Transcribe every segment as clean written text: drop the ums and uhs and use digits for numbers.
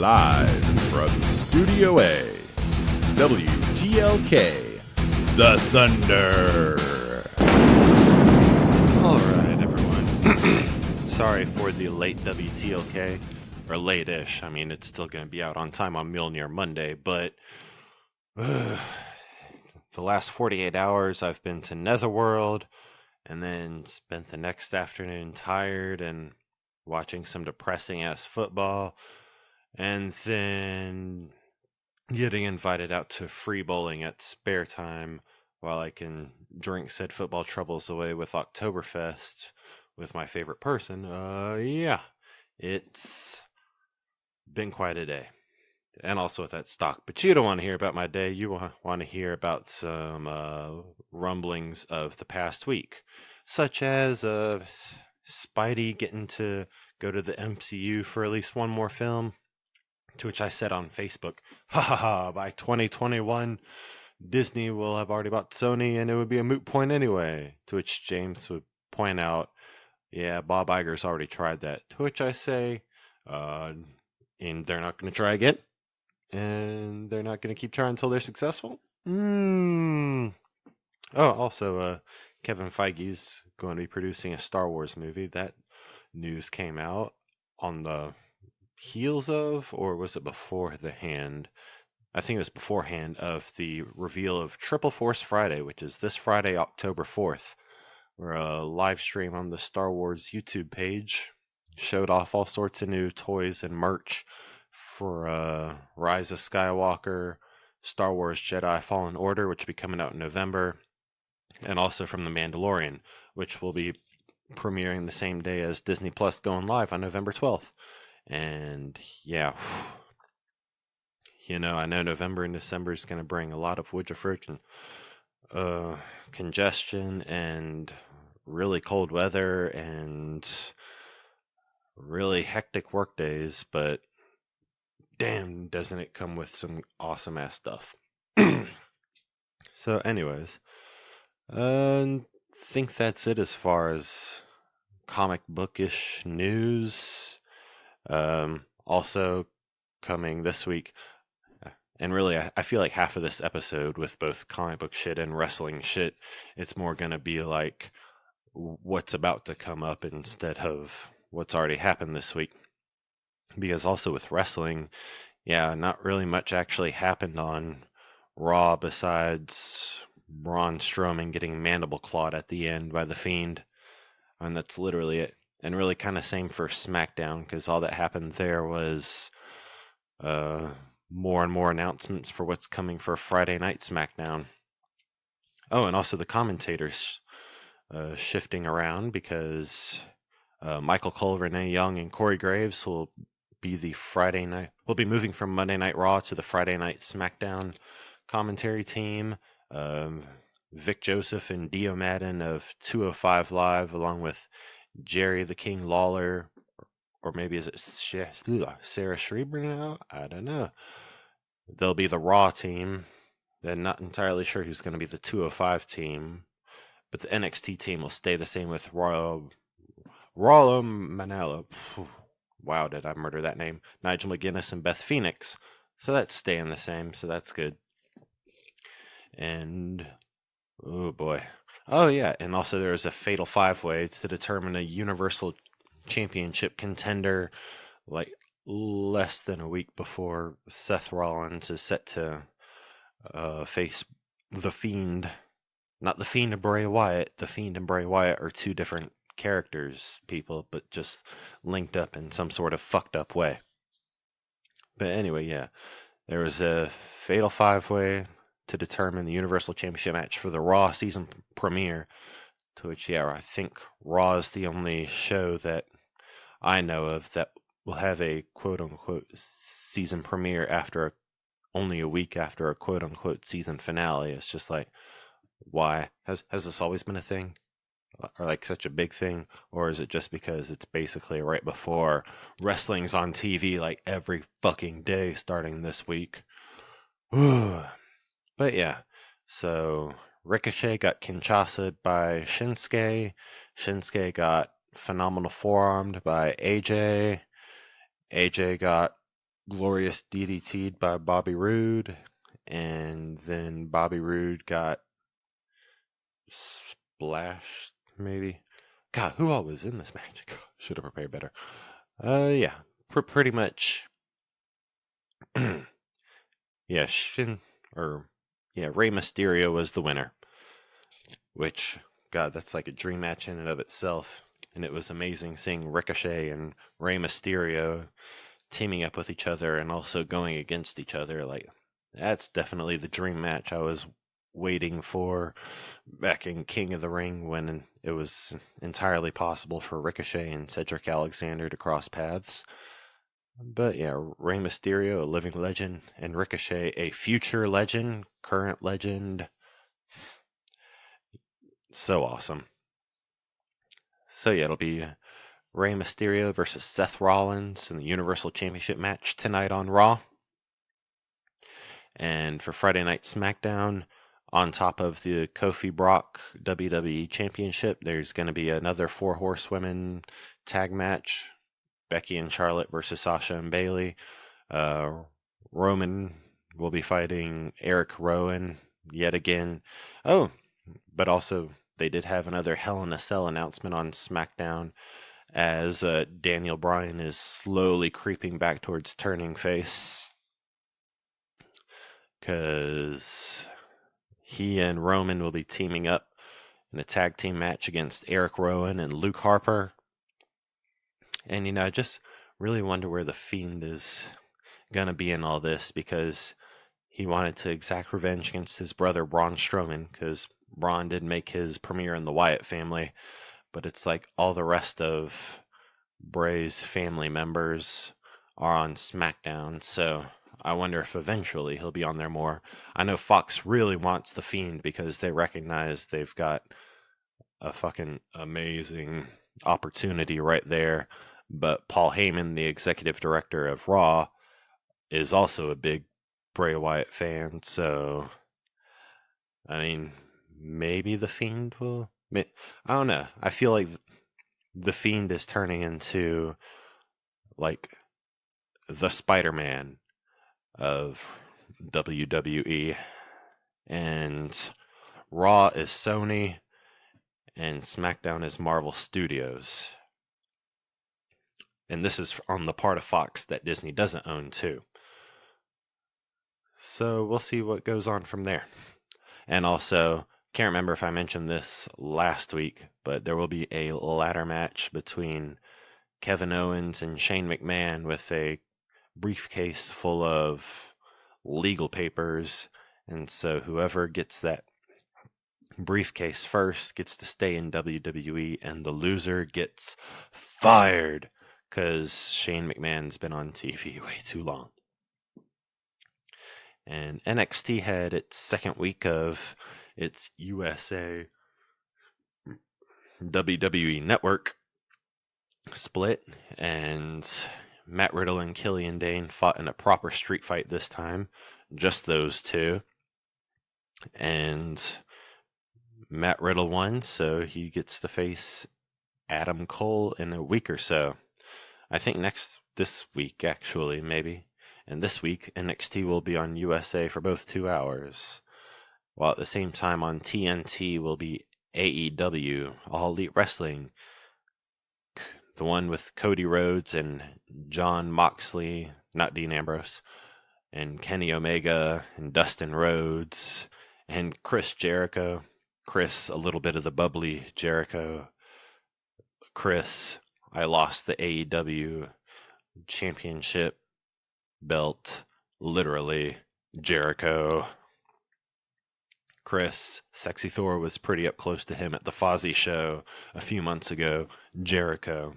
Live from Studio A, WTLK, The Thunder. Alright, everyone. Sorry for the late WTLK, or late-ish. I mean, it's still going to be out on time on Mjolnir Monday, but the last 48 hours I've been to Netherworld, and then spent the next afternoon tired and watching some depressing-ass football, and then getting invited out to free bowling at spare time while I can drink said football troubles away with Oktoberfest with my favorite person. Yeah, it's been quite a day. And also with that stock. But you don't want to hear about my day. You want to hear about some rumblings of the past week, such as Spidey getting to go to the MCU for at least one more film, to which I said on Facebook, ha ha ha, by 2021, Disney will have already bought Sony and it would be a moot point anyway. To which James would point out, yeah, Bob Iger's already tried that. To which I say, and they're not going to try again? And they're not going to keep trying until they're successful? Oh, also, Kevin Feige's going to be producing a Star Wars movie. That news came out on the heels of, or was it before the hand? I think it was beforehand of the reveal of Triple Force Friday, which is this Friday, October 4th, where a live stream on the Star Wars YouTube page showed off all sorts of new toys and merch for Rise of Skywalker, Star Wars Jedi Fallen Order, which will be coming out in November, and also from The Mandalorian, which will be premiering the same day as Disney Plus going live on November 12th. And yeah, you know, I know November and December is going to bring a lot of Woodrufford and congestion and really cold weather and really hectic work days, but damn, doesn't it come with some awesome ass stuff. So anyways, I think that's it as far as comic bookish news. Also coming this week, and really I feel like half of this episode with both comic book shit and wrestling shit, it's more gonna be like what's about to come up instead of what's already happened this week. Because also with wrestling, yeah, not really much actually happened on Raw besides Braun Strowman getting mandible clawed at the end by The Fiend. And that's literally it. And really kind of same for SmackDown, because all that happened there was more and more announcements for what's coming for Friday Night Smackdown. Oh, and also the commentators shifting around, because Michael Cole, Renee Young, and Corey Graves will be moving from Monday Night Raw to the Friday Night SmackDown commentary team. Vic Joseph and Dio Madden of 205 Live, along with Jerry the King Lawler, or maybe is it Sarah Schreiber now? I don't know. They'll be the Raw team. They're not entirely sure who's going to be the 205 team, but the NXT team will stay the same with Rollo Manalo. Wow, did I murder that name? Nigel McGuinness and Beth Phoenix. So that's staying the same, so that's good. And, oh boy. Oh yeah, and also there's a fatal five-way to determine a Universal Championship contender, like less than a week before Seth Rollins is set to face The Fiend. Not The Fiend and Bray Wyatt. The Fiend and Bray Wyatt are two different characters, people, but just linked up in some sort of fucked up way. But anyway, yeah, there was a fatal five-way to determine the Universal Championship match for the Raw season premiere, to which, yeah, I think Raw is the only show that I know of that will have a quote-unquote season premiere after only a week after a quote-unquote season finale. It's just like, why? Has this always been a thing? Or like such a big thing? Or is it just because it's basically right before wrestling's on TV like every fucking day starting this week? But yeah, so Ricochet got Kinshasa'd by Shinsuke. Shinsuke got phenomenal forearmed by AJ. AJ got glorious DDT'd by Bobby Roode, and then Bobby Roode got splashed, maybe. God, who all was in this match? Should have prepared better. Yeah, pretty much. Yeah, Rey Mysterio was the winner. Which, God, that's like a dream match in and of itself. And it was amazing seeing Ricochet and Rey Mysterio teaming up with each other and also going against each other. Like, that's definitely the dream match I was waiting for back in King of the Ring, when it was entirely possible for Ricochet and Cedric Alexander to cross paths. But yeah, Rey Mysterio, a living legend, and Ricochet, a future legend, current legend. So awesome. So yeah, it'll be Rey Mysterio versus Seth Rollins in the Universal Championship match tonight on Raw. And for Friday Night Smackdown, on top of the Kofi Brock WWE Championship, there's going to be another 4 horsewomen tag match. Becky and Charlotte versus Sasha and Bayley. Roman will be fighting Eric Rowan yet again. Oh, but also they did have another Hell in a Cell announcement on SmackDown, as Daniel Bryan is slowly creeping back towards turning face, because he and Roman will be teaming up in a tag team match against Eric Rowan and Luke Harper. And, I just really wonder where the Fiend is going to be in all this, because he wanted to exact revenge against his brother Braun Strowman, because Braun did make his premiere in the Wyatt family, but it's like all the rest of Bray's family members are on SmackDown, so I wonder if eventually he'll be on there more. I know Fox really wants the Fiend because they recognize they've got a fucking amazing opportunity right there, but Paul Heyman, the executive director of Raw, is also a big Bray Wyatt fan, so I mean, maybe the Fiend will. I don't know. I feel like the Fiend is turning into like the Spider-Man of WWE, and Raw is Sony and SmackDown is Marvel Studios. And this is on the part of Fox that Disney doesn't own too. So we'll see what goes on from there. And also, can't remember if I mentioned this last week, but there will be a ladder match between Kevin Owens and Shane McMahon with a briefcase full of legal papers. And so whoever gets that briefcase first gets to stay in WWE, and the loser gets fired because Shane McMahon's been on TV way too long. And NXT had its second week of its USA WWE Network split, and Matt Riddle and Killian Dane fought in a proper street fight this time, just those two. And Matt Riddle won, so he gets to face Adam Cole in a week or so. I think this week, actually, maybe. And this week, NXT will be on USA for both 2 hours. While at the same time on TNT will be AEW, All Elite Wrestling. The one with Cody Rhodes and Jon Moxley, not Dean Ambrose, and Kenny Omega and Dustin Rhodes and Chris Jericho. Chris, a little bit of the bubbly Jericho. Chris, I lost the AEW championship belt, literally, Jericho. Chris, Sexy Thor was pretty up close to him at the Fozzy show a few months ago, Jericho.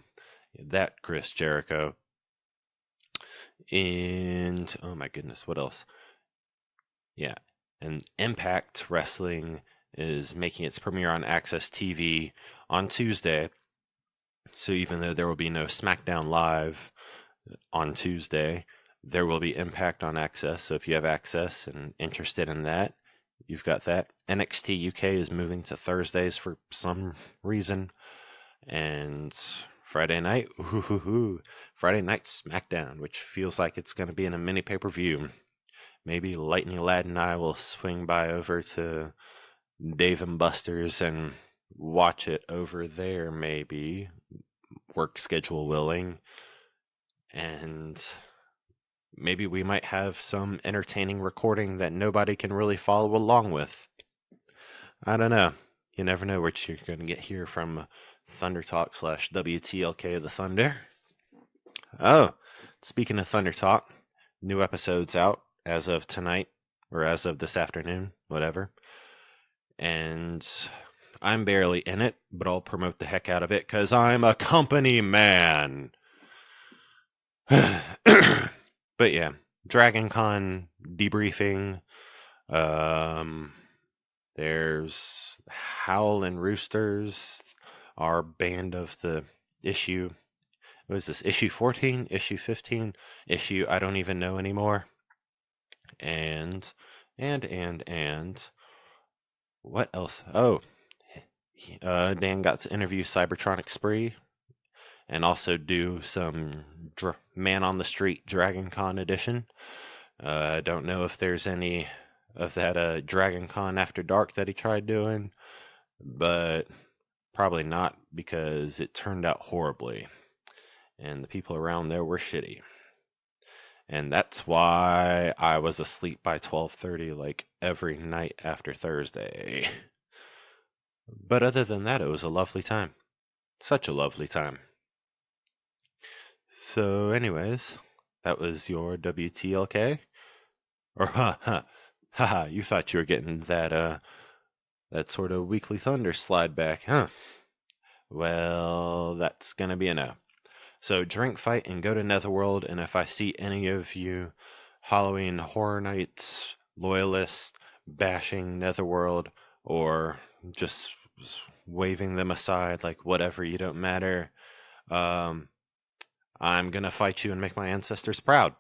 That Chris Jericho. And, oh my goodness, what else? Yeah, and Impact Wrestling is making its premiere on Access TV on Tuesday. So even though there will be no SmackDown Live on Tuesday, there will be Impact on Access. So if you have Access and interested in that, you've got that. NXT UK is moving to Thursdays for some reason. And Friday night, Friday Night Smackdown, which feels like it's going to be in a mini pay-per-view. Maybe Lightning Lad and I will swing by over to Dave and Buster's and watch it over there, maybe, work schedule willing. And maybe we might have some entertaining recording that nobody can really follow along with. I don't know. You never know what you're going to get here from Thunder Talk / WTLK The Thunder. Oh, speaking of Thunder Talk, new episode's out as of tonight, or as of this afternoon, whatever. And I'm barely in it, but I'll promote the heck out of it because I'm a company man. But yeah, DragonCon debriefing. There's Howl and Roosters, our band of the issue. What is this? Issue 14? Issue 15? Issue I don't even know anymore. And what else? Oh, Dan got to interview Cybertronic Spree and also do some Man on the Street DragonCon edition. I don't know if there's any of that DragonCon After Dark that he tried doing, but probably not because it turned out horribly and the people around there were shitty. And that's why I was asleep by 12:30 like every night after Thursday. But other than that, it was a lovely time. Such a lovely time. So anyways, that was your WTLK. Or haha, you thought you were getting that sort of weekly thunder slide back, huh? Well, that's gonna be a no. So drink, fight, and go to Netherworld, and if I see any of you Halloween Horror Nights loyalists bashing Netherworld or just waving them aside like whatever, you don't matter, I'm gonna fight you and make my ancestors proud.